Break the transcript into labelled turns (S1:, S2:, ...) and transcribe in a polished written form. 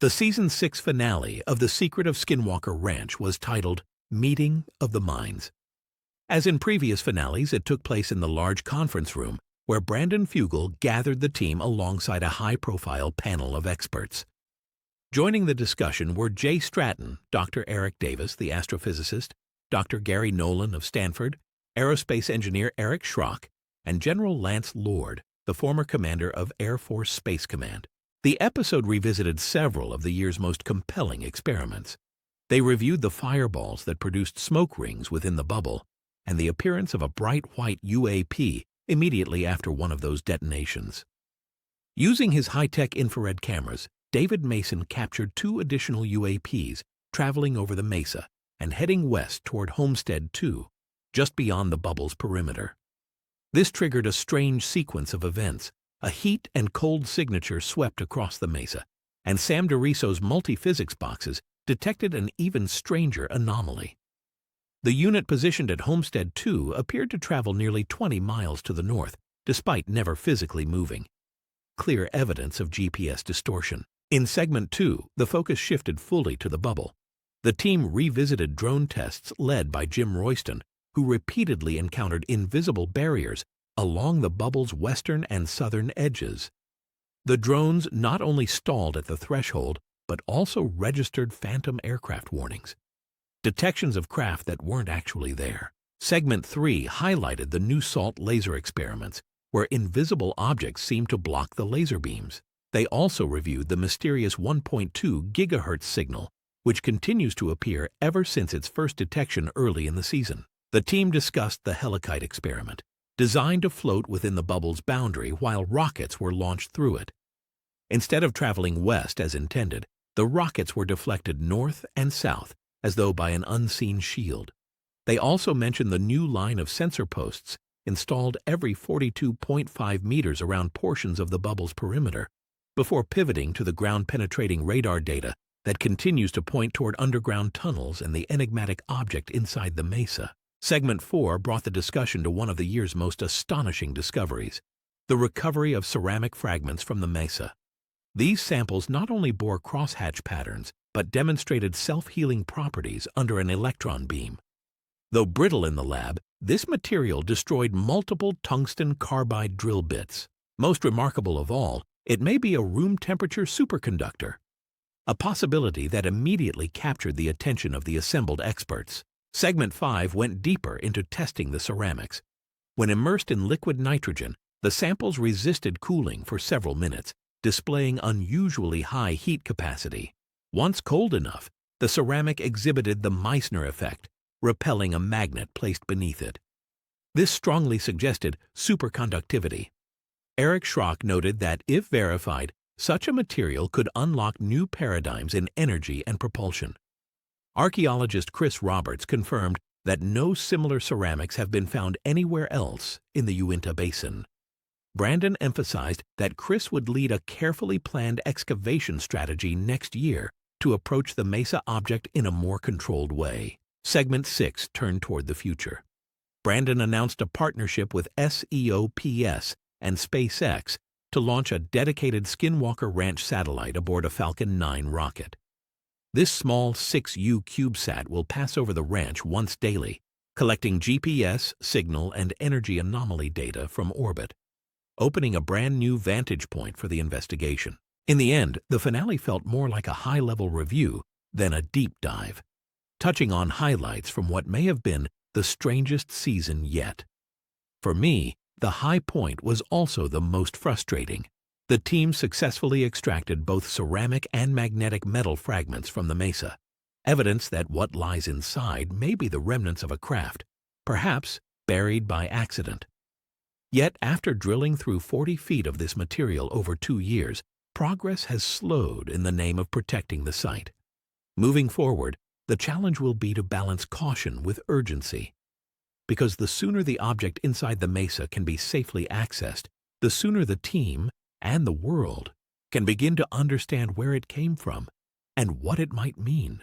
S1: The Season 6 finale of The Secret of Skinwalker Ranch was titled Meeting of the Minds. As in previous finales, it took place in the large conference room where Brandon Fugal gathered the team alongside a high-profile panel of experts. Joining the discussion were Jay Stratton, Dr. Eric Davis, the astrophysicist, Dr. Gary Nolan of Stanford, aerospace engineer Eric Schrock, and General Lance Lord, the former commander of Air Force Space Command. The episode revisited several of the year's most compelling experiments. They reviewed the fireballs that produced smoke rings within the bubble and the appearance of a bright white UAP immediately after one of those detonations. Using his high-tech infrared cameras, David Mason captured 2 additional UAPs traveling over the mesa and heading west toward Homestead 2, just beyond the bubble's perimeter. This triggered a strange sequence of events. A heat and cold signature swept across the mesa, and Sam DeRiso's multi-physics boxes detected an even stranger anomaly. The unit positioned at Homestead 2 appeared to travel nearly 20 miles to the north, despite never physically moving. Clear evidence of GPS distortion. In Segment 2, the focus shifted fully to the bubble. The team revisited drone tests led by Jim Royston, who repeatedly encountered invisible barriers along the bubble's western and southern edges. The drones not only stalled at the threshold, but also registered phantom aircraft warnings. Detections of craft that weren't actually there. Segment 3 highlighted the new SALT laser experiments, where invisible objects seemed to block the laser beams. They also reviewed the mysterious 1.2 gigahertz signal, which continues to appear ever since its first detection early in the season. The team discussed the Helicite experiment, designed to float within the bubble's boundary while rockets were launched through it. Instead of traveling west as intended, the rockets were deflected north and south, as though by an unseen shield. They also mentioned the new line of sensor posts installed every 42.5 meters around portions of the bubble's perimeter, before pivoting to the ground-penetrating radar data that continues to point toward underground tunnels and the enigmatic object inside the mesa. Segment 4 brought the discussion to one of the year's most astonishing discoveries, the recovery of ceramic fragments from the mesa. These samples not only bore crosshatch patterns, but demonstrated self-healing properties under an electron beam. Though brittle in the lab, this material destroyed multiple tungsten carbide drill bits. Most remarkable of all, it may be a room-temperature superconductor, a possibility that immediately captured the attention of the assembled experts. Segment 5 went deeper into testing the ceramics. When immersed in liquid nitrogen, the samples resisted cooling for several minutes, displaying unusually high heat capacity. Once cold enough, the ceramic exhibited the Meissner effect, repelling a magnet placed beneath it. This strongly suggested superconductivity. Eric Schrock noted that, if verified, such a material could unlock new paradigms in energy and propulsion. Archaeologist Chris Roberts confirmed that no similar ceramics have been found anywhere else in the Uinta Basin. Brandon emphasized that Chris would lead a carefully planned excavation strategy next year to approach the mesa object in a more controlled way. Segment 6 turned toward the future. Brandon announced a partnership with SEOPS and SpaceX to launch a dedicated Skinwalker Ranch satellite aboard a Falcon 9 rocket. This small 6U CubeSat will pass over the ranch once daily, collecting GPS, signal, and energy anomaly data from orbit, opening a brand new vantage point for the investigation. In the end, the finale felt more like a high-level review than a deep dive, touching on highlights from what may have been the strangest season yet. For me, the high point was also the most frustrating. The team successfully extracted both ceramic and magnetic metal fragments from the mesa, evidence that what lies inside may be the remnants of a craft, perhaps buried by accident. Yet after drilling through 40 feet of this material over 2 years, progress has slowed in the name of protecting the site. Moving forward, the challenge will be to balance caution with urgency, because the sooner the object inside the mesa can be safely accessed, the sooner the team and the world can begin to understand where it came from and what it might mean.